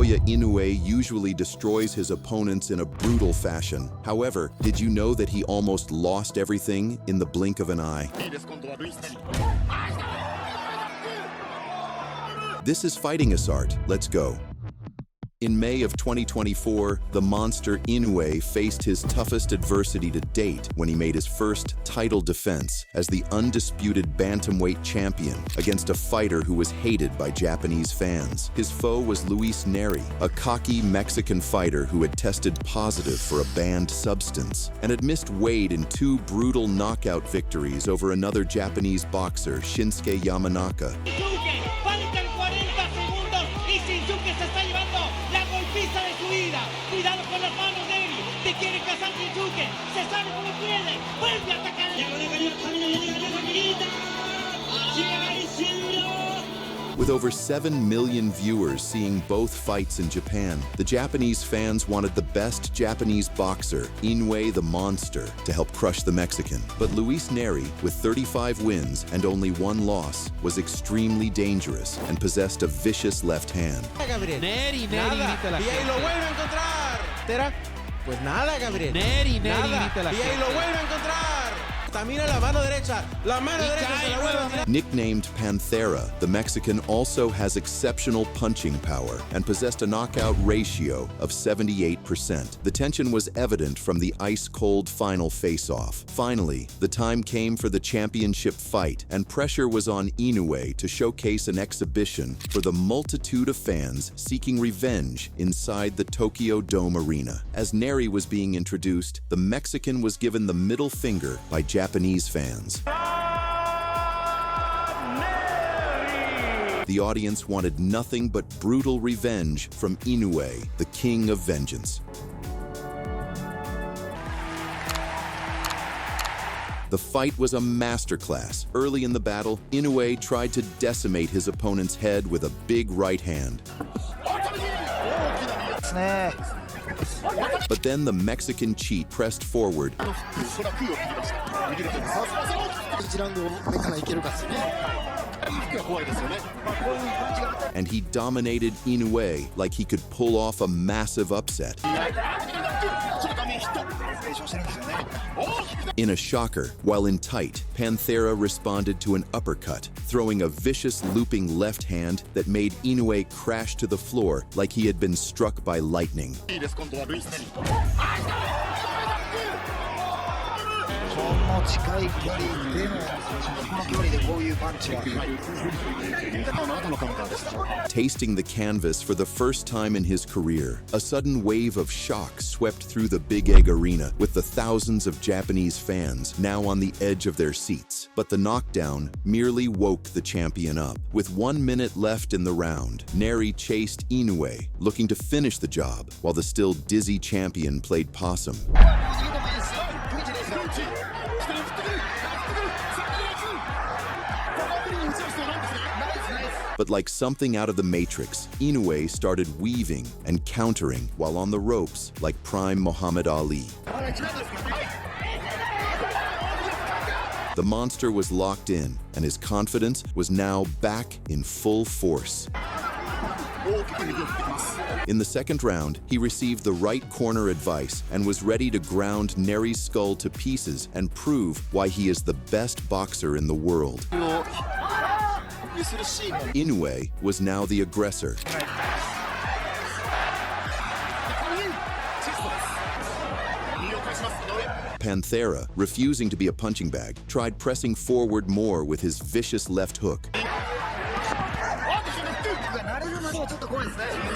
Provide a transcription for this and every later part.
Naoya Inoue usually destroys his opponents in a brutal fashion. However, did you know that he almost lost everything in the blink of an eye? This is Fighting Art. Let's go. In May of 2024, the monster Inoue faced his toughest adversity to date when he made his first title defense as the undisputed bantamweight champion against a fighter who was hated by Japanese fans. His foe was Nery, a cocky Mexican fighter who had tested positive for a banned substance and had missed weight in 2 brutal knockout victories over another Japanese boxer, Shinsuke Yamanaka. Cuidado con las manos, Nery. Te quiere cazar Inoue. Se sabe cómo puede. Vuelve a atacar. With over 7 million viewers seeing both fights in Japan, the Japanese fans wanted the best Japanese boxer, Inoue the Monster, to help crush the Mexican. But Nery, with 35 wins and only 1 loss, was extremely dangerous and possessed a vicious left hand. Nery, grita la gente. Y ahí lo vuelve a encontrar. Pues nada, Gabriel. Nery, nada. grita la Y ahí gente. lo vuelve a encontrar. Tamina la mano derecha se la vuelve a tirar. Nicknamed Panthera, the Mexican also has exceptional punching power and possessed a knockout ratio of 78%. The tension was evident from the ice-cold final face-off. Finally, the time came for the championship fight, and pressure was on Inoue to showcase an exhibition for the multitude of fans seeking revenge inside the Tokyo Dome arena. As Nery was being introduced, the Mexican was given the middle finger by Japanese fans. The audience wanted nothing but brutal revenge from Inoue, the king of vengeance. The fight was a masterclass. Early in the battle, Inoue tried to decimate his opponent's head with a big right hand. But then the Mexican cheat pressed forward and he dominated Inoue like he could pull off a massive upset. In a shocker, while in tight, Panthera responded to an uppercut, throwing a vicious looping left hand that made Inoue crash to the floor like he had been struck by lightning. Tasting the canvas for the first time in his career, a sudden wave of shock swept through the Big Egg Arena with the thousands of Japanese fans now on the edge of their seats. But the knockdown merely woke the champion up. With 1 minute left in the round, Nery chased Inoue, looking to finish the job, while the still dizzy champion played possum. But like something out of the Matrix, Inoue started weaving and countering while on the ropes like prime Muhammad Ali. The monster was locked in, and his confidence was now back in full force. In the second round, he received the right corner advice and was ready to ground Nery's skull to pieces and prove why he is the best boxer in the world. Inoue was now the aggressor. Panthera, refusing to be a punching bag, tried pressing forward more with his vicious left hook.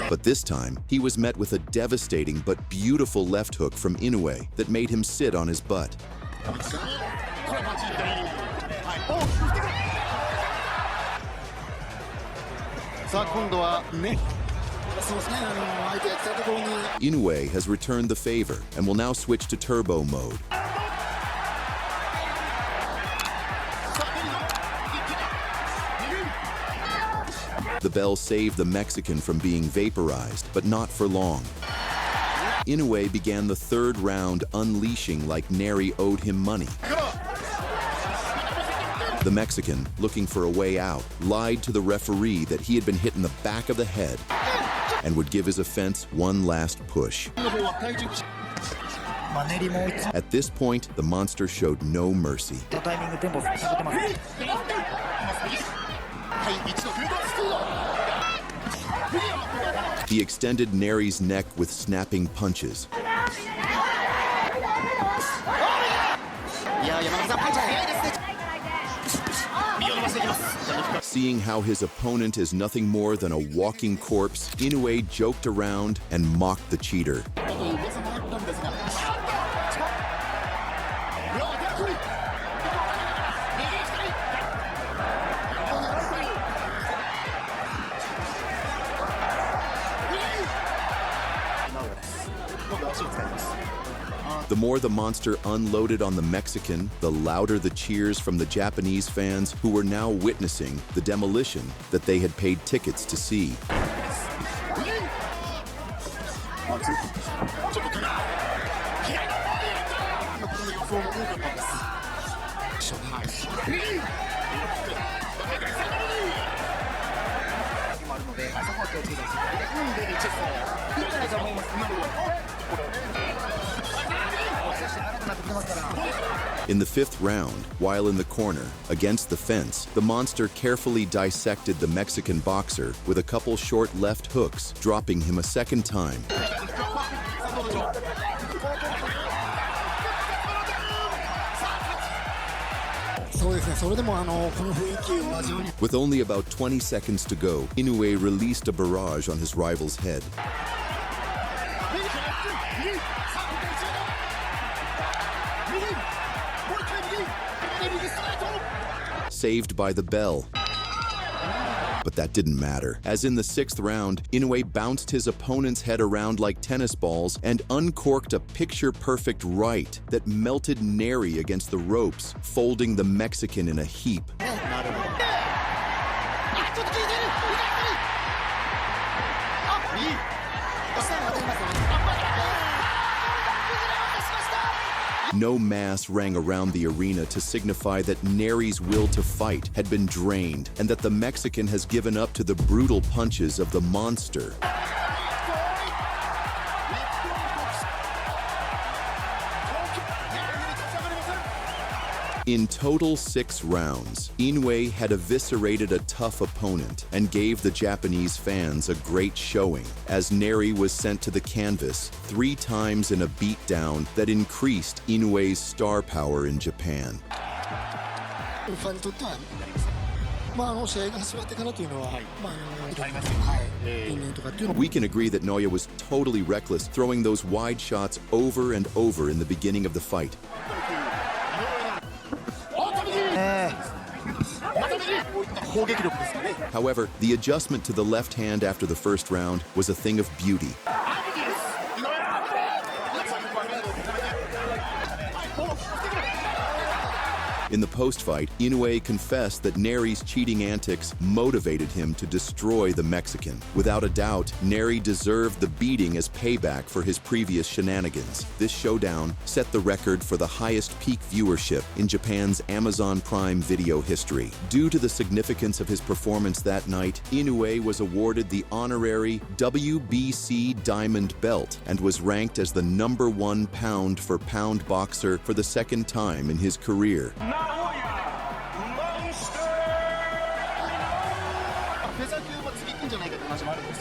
But this time, he was met with a devastating but beautiful left hook from Inoue that made him sit on his butt. Inoue has returned the favor and will now switch to turbo mode. The bell saved the Mexican from being vaporized, but not for long. Inoue began the third round unleashing like Nery owed him money. The Mexican, looking for a way out, lied to the referee that he had been hit in the back of the head. and would give his offense one last push. At this point, the monster showed no mercy. He extended Nery's neck with snapping punches. Seeing how his opponent is nothing more than a walking corpse, Inoue joked around and mocked the cheater. The more the monster unloaded on the Mexican, the louder the cheers from the Japanese fans who were now witnessing the demolition that they had paid tickets to see. In the 5th round, while in the corner, against the fence, the monster carefully dissected the Mexican boxer with a couple short left hooks, dropping him a second time. With only about 20 seconds to go, Inoue released a barrage on his rival's head. Saved by the bell. But that didn't matter, as in the 6th round, Inoue bounced his opponent's head around like tennis balls and uncorked a picture-perfect right that melted Nery against the ropes, folding the Mexican in a heap. No mass rang around the arena to signify that Nery's will to fight had been drained and that the Mexican has given up to the brutal punches of the monster. In total 6 rounds, Inoue had eviscerated a tough opponent and gave the Japanese fans a great showing, as Nery was sent to the canvas 3 times in a beatdown that increased Inoue's star power in Japan. We can agree that Naoya was totally reckless, throwing those wide shots over and over in the beginning of the fight. However, the adjustment to the left hand after the 1st round was a thing of beauty. In the post-fight, Inoue confessed that Nery's cheating antics motivated him to destroy the Mexican. Without a doubt, Nery deserved the beating as payback for his previous shenanigans. This showdown set the record for the highest peak viewership in Japan's Amazon Prime Video history. Due to the significance of his performance that night, Inoue was awarded the honorary WBC Diamond Belt and was ranked as the #1 pound-for-pound boxer for the 2nd time in his career.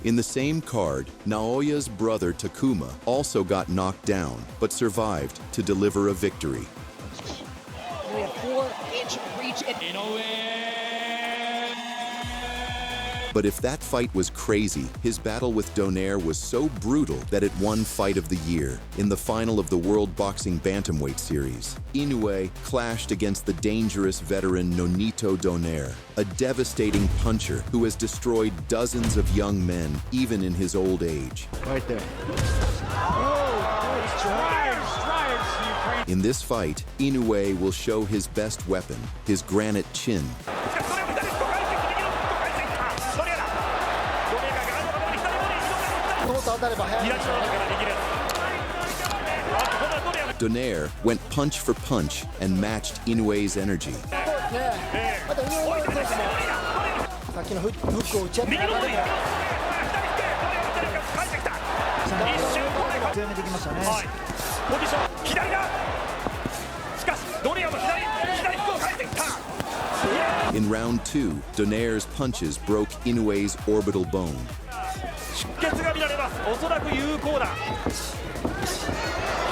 In the same card, Naoya's brother Takuma also got knocked down, but survived to deliver a victory. We have 4-inch reach at Inoue. But if that fight was crazy, his battle with Donaire was so brutal that it won Fight of the Year. In the final of the World Boxing Bantamweight Series, Inoue clashed against the dangerous veteran Nonito Donaire, a devastating puncher who has destroyed dozens of young men, even in his old age. Right there. In this fight, Inoue will show his best weapon, his granite chin. Donaire went punch for punch and matched Inoue's energy. 強めてきましたね。はい、ポジション左だ。しかしドネアも左フックを返してきた。 In round 2, Donaire's punches broke Inoue's orbital bone. 出血が見られます。おそらく有効だ。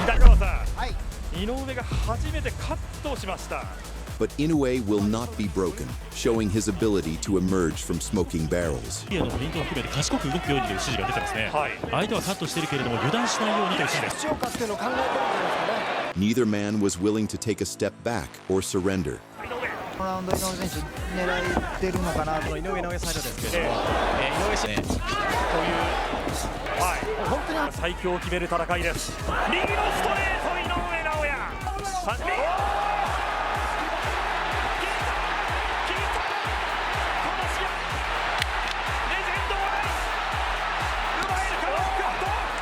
左川さん、はい。井上が初めてカットをしました。 But Inoue will not be broken, showing his ability to emerge from smoking barrels. のフェイントを含めて賢く動くようにという指示が出てますね。はい、相手はカットしているけれども油断しないようにという指示です。口を貸すっていうのを考えてるんじゃないですかね。 Neither man was willing to take a step back or surrender. このラウンド井上選手狙ってるのかなと。井上サイドですけれども、井上選手という、はい、本当に最強を決める戦いです。右のストレート、井上尚弥。3人。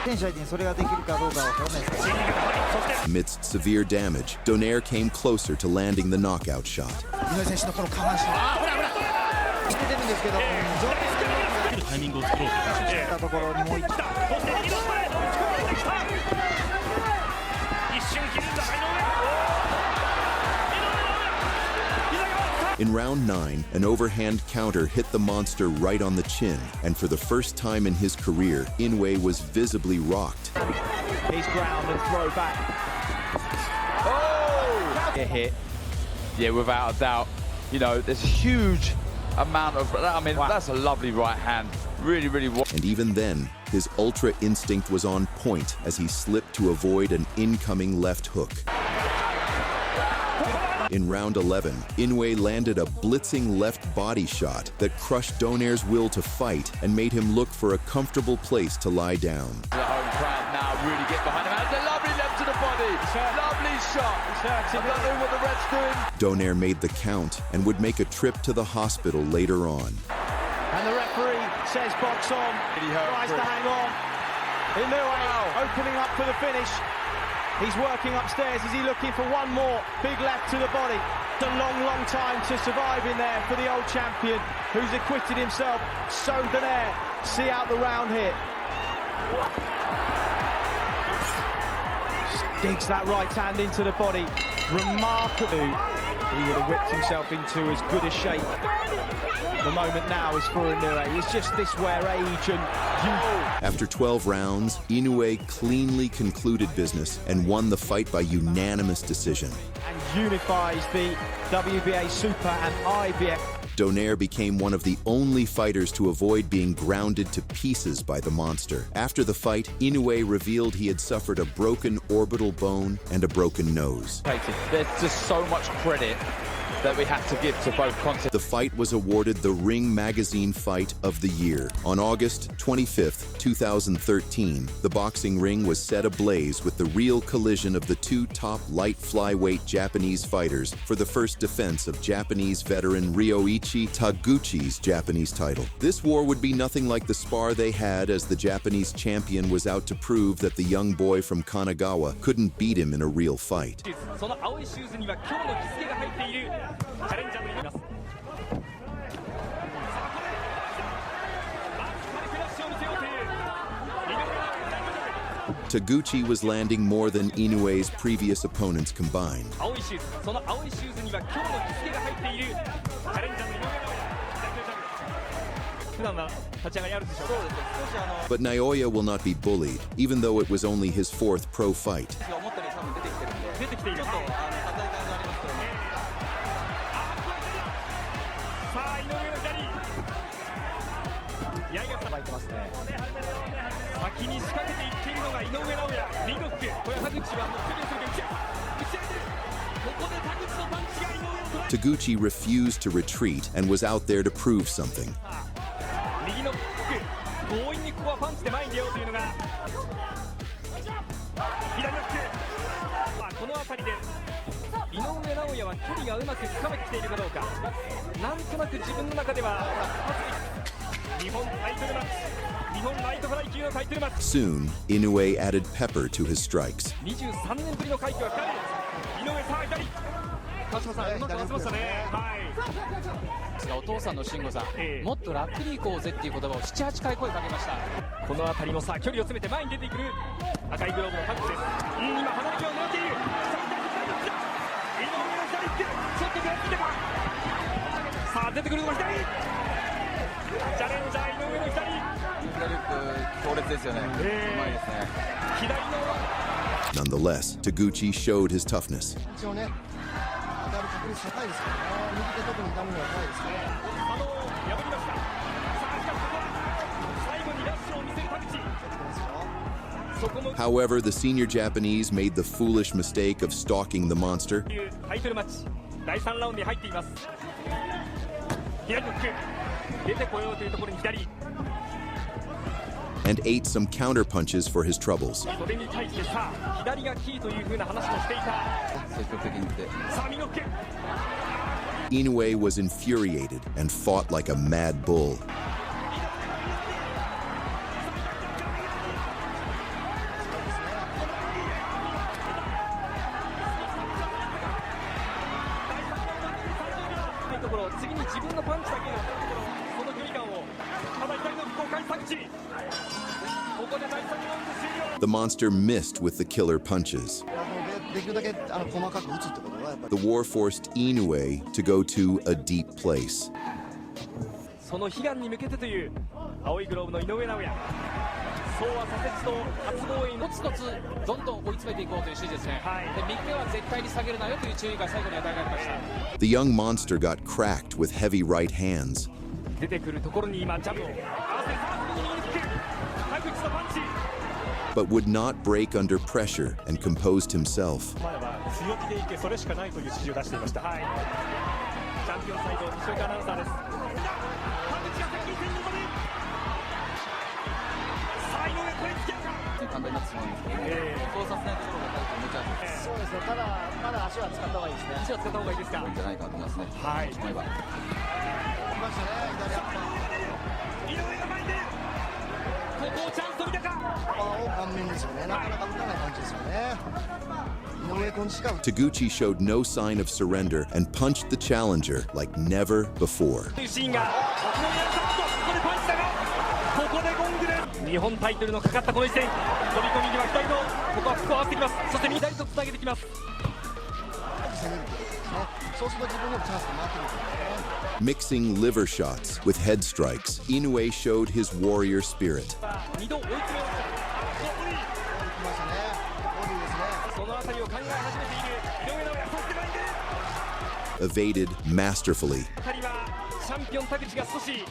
選手相手にそれができるかどうかは分からないですけど。 Amidst severe damage, Donaire came closer to landing the knockout shot. 井上選手のこの下半身しててるんですけど、上手タイミングを作ろうという話をしてしたところにもう一度。そして右のストレートを打ち込んできた。一瞬切るんだ、井上。 In round 9, an overhand counter hit the monster right on the chin, and for the first time in his career, Inoue was visibly rocked. He's ground and throw back. Oh! Get hit. Yeah, without a doubt. You know, there's a huge amount of. I mean, that's a lovely right hand. Really, really. And even then, his ultra instinct was on point as he slipped to avoid an incoming left hook. In round 11, Inoue landed a blitzing left body shot that crushed Donaire's will to fight and made him look for a comfortable place to lie down. The home crowd now really get behind him. That's a lovely left to the body. Lovely shot. I don't know what the ref's doing. Donaire made the count and would make a trip to the hospital later on. And the referee says box on. Tries to hang on. Inoue opening up for the finish. He's working upstairs. Is he looking for one more big left to the body? It's a long, long time to survive in there for the old champion who's acquitted himself. So Donaire, see out the round here. Digs that right hand into the body. Remarkable. He would have whipped himself into as good a shape. The moment now is for Inoue. It's just this where age and youth. After 12 rounds, Inoue cleanly concluded business and won the fight by unanimous decision. And unifies the WBA Super and IBF. Donaire became one of the only fighters to avoid being grounded to pieces by the monster. After the fight, Inoue revealed he had suffered a broken orbital bone and a broken nose. There's just so much credit that we have to give to both contests. The fight was awarded the Ring Magazine Fight of the Year. On August 25th, 2013, the boxing ring was set ablaze with the real collision of the two top light flyweight Japanese fighters for the first defense of Japanese veteran Ryoichi Taguchi's Japanese title. This war would be nothing like the spar they had, as the Japanese champion was out to prove that the young boy from Kanagawa couldn't beat him in a real fight. その青いシューズには今日の日付が入っているチャレンジャーもいます。 Taguchi was landing more than Inoue's previous opponents combined. 青いシューズ、その青いシューズには今日の日付が入っているチャレンジャーの井上尚弥。普段は立ち上がりあるでしょうか。 But Naoya will not be bullied, even though it was only his fourth pro fight. 出てきています。さあ、井上の左。矢がさばいてますね。先に仕掛けていっているのが井上尚弥。リングフック。これは田口はもう首をするけど打ち上げてる。ここで田口のパンチが井上を捉え。 Taguchi refused to retreat and was out there to prove something. 右のフック。強引にここはパンチで前に出ようというのが。左のフック。この辺りで井上尚弥は距離がうまくつかめてきているかどうか。なんとなく自分の中では日本タイトルマッチ、日本ライトフライ級のタイトルマッチ。 Soon, Inoue added pepper to his strikes. 23年ぶりの快挙がかかる井上。さあ左川島さん、うまく合わせましたね。はい。お父さんの慎吾さん、もっと楽に行こうぜっていう言葉を7、8回声かけました。この辺りもさ、距離を詰めて前に出てくる赤いグローブのタッチです。今離れ際を狙っている。井上の左手、ちょっと出てきたか。さあ出てくるのが左。チャレンジャー井上の左。左ルック強烈ですよね。うまいですね。左の。Nonetheless, Taguchi showed his toughness. 一応ね、当たる確率高いですからね。右手特に痛むのは高いですから。破りました。さあしかしここは最後にラッシュを見せる田口。そこも However, the senior Japanese made the foolish mistake of stalking the monster タイトルマッチ第3ラウンドに入っています。左ノック出てこようというところに左。and ate some counter punches for his troubles. それに対してさあ左がキーという風な話もしていた。積極的にいって。さあ右ノック。Inoue was infuriated and fought like a mad bull. 次に自分のパンチだけが当たるところ、その距離感をただ左の福岡にタクチ。ここで第3ラウンド終了。 The monster missed with the killer punches. できるだけ細かく打つってことはやっぱり The war forced Inoue to go to a deep place. その悲願に向けてという青いグローブの井上尚弥。そうはさせじと初防衛コツコツどんどん追い詰めていこうという指示ですね。はい。で右手は絶対に下げるなよという注意が最後に与えられました。 The young monster got cracked with heavy right hands. 出てくるところに今ジャブを合わせさあ右にキック。田口のパンチ。 But would not break under pressure and composed himself. 前は強気でいけそれしかないという指示を出していました。はい。チャンピオンサイド西岡アナウンサーです。田口が先に点に臨む。さあ井上これつけるか。簡単になってしまうんですけど、そうさせないところが大事なチャンスです。そうですね。ただまだ足は使った方がいいですね。足を使った方がいいですか。いいんじゃないかと思いますね。はい。思えば。来ましたね。左アッ井上が前に出る。ここをチャンスと見たか。パーを顔面ですよね。なかなか打たない感じですよね。井上君しか Taguchi showed no sign of surrender and punched the challenger like never before. というシーンが沖縄にあった。ここでパンチだがここでゴングです。日本タイトルのかかったこの一戦。飛び込みには左のここは服を合わせてきます。そして左とつなげてきます。攻めるということですね。そうすると自分のチャンスが回ってくるんですね。 Mixing liver shots with head strikes, Inoue showed his warrior spirit. 2度追い詰めました。来ましたね。ボディですね。そのあたりを考え始めている井上尚弥。そして前に出る。 Evaded masterfully. 2人はチャンピオン田口が少し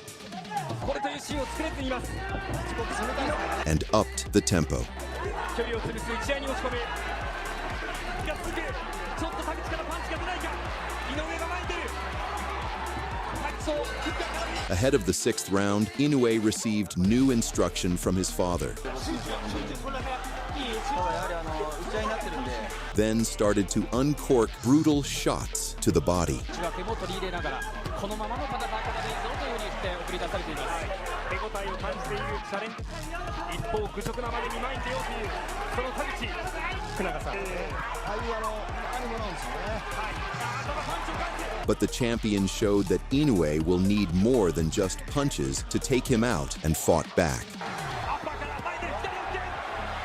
これというシーンを作れています。 And upped the tempo. 距離を潰す打ち合いに持ち込む。が続く。ちょっと田口からパンチが出ないか。井上が前に出る。田口をキックが絡み。 Ahead of the sixth round, Inoue received new instruction from his father. Then started to uncork brutal shots to the body. 内訳も取り入れながらこのままの戦い方でいいぞというふうに言って送り出されています。手応えを感じているチャレンジ。一方愚直なまでに前に出ようというその田口。福永さん。ああいうアニメなんですよね。But the champion showed that Inoue will need more than just punches to take him out and fought back. アッパーから前で左のキック。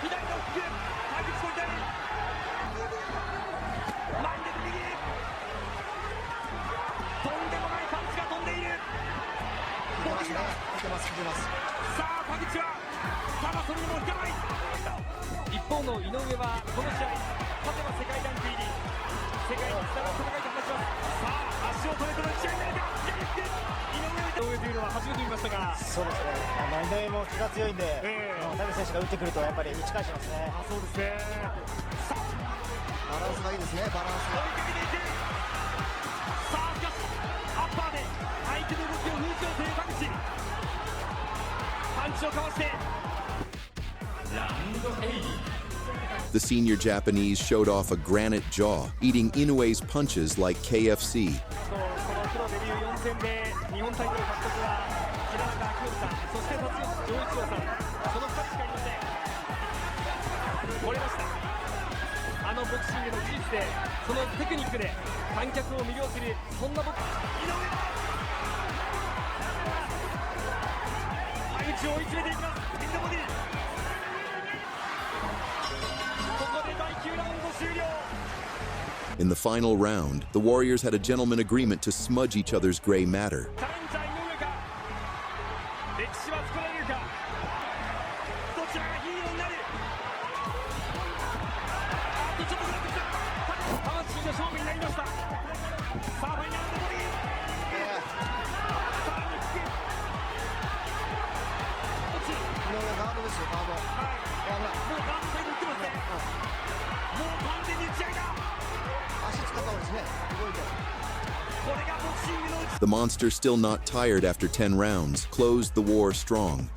左のキック。田口の左。前に出て右。とんでもないパンチが飛んでいる。ボディが。来てます。さあ田口はただそれでも引かない。一方の井上はこの試合勝てば世界ランク入り。世界につながる戦いと話します。さあ足を止めての試合になるか。井上というのは初めて見ましたが。そうですね。井上も気が強いんで、田口選手が打ってくるとやっぱり打ち返しますね。そうですね。さあバランスがいいですね。バランス追いかけていく。さあしかしアッパーで相手の動きを封じようという田口。パンチをかわしてラウンド8。 The senior Japanese showed off a granite jaw, eating Inoue's punches like KFC. このプロデビュー4戦で日本タイトル獲得は平中明夫さん、そして辰吉丈一郎さん、その2人しかいません。来れました。あのボクシングの技術してそのテクニックで観客を魅了するそんな僕井上田口を追い詰めていきますピンドボディここで第9ラウンド終了 In the final round, the Warriors had a gentleman agreement to smudge each other's gray matter. チャレンジャー井上か歴史は作られるかどちらがヒーローになるあとちょっとなってきた魂の勝負になりましたさあファイナルのボディさあにつくどっち井上ガードですよ、ガード。はいもうガードサイド行ってますねもう完全に打ち合いだ The monster, still not tired after 10 rounds, closed the war strong.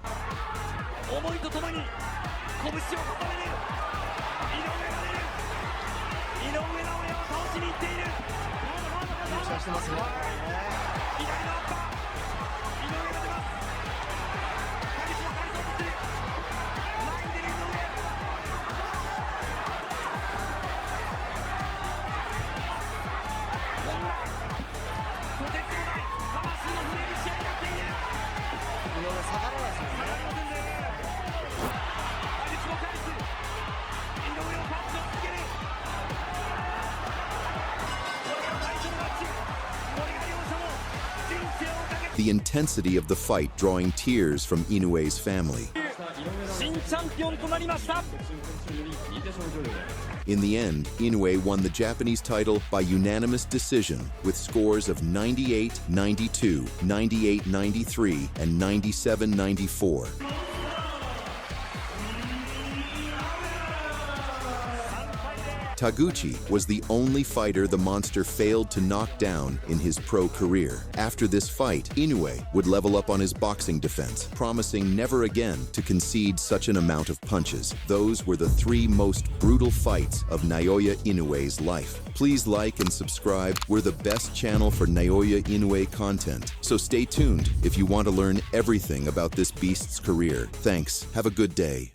The intensity of the fight drawing tears from Inoue's family. In the end, Inoue won the Japanese title by unanimous decision with scores of 98-92, 98-93, and 97-94. Taguchi was the only fighter the monster failed to knock down in his pro career. After this fight, Inoue would level up on his boxing defense, promising never again to concede such an amount of punches. Those were the 3 most brutal fights of Naoya Inoue's life. Please like and subscribe. We're the best channel for Naoya Inoue content. So stay tuned if you want to learn everything about this beast's career. Thanks. Have a good day.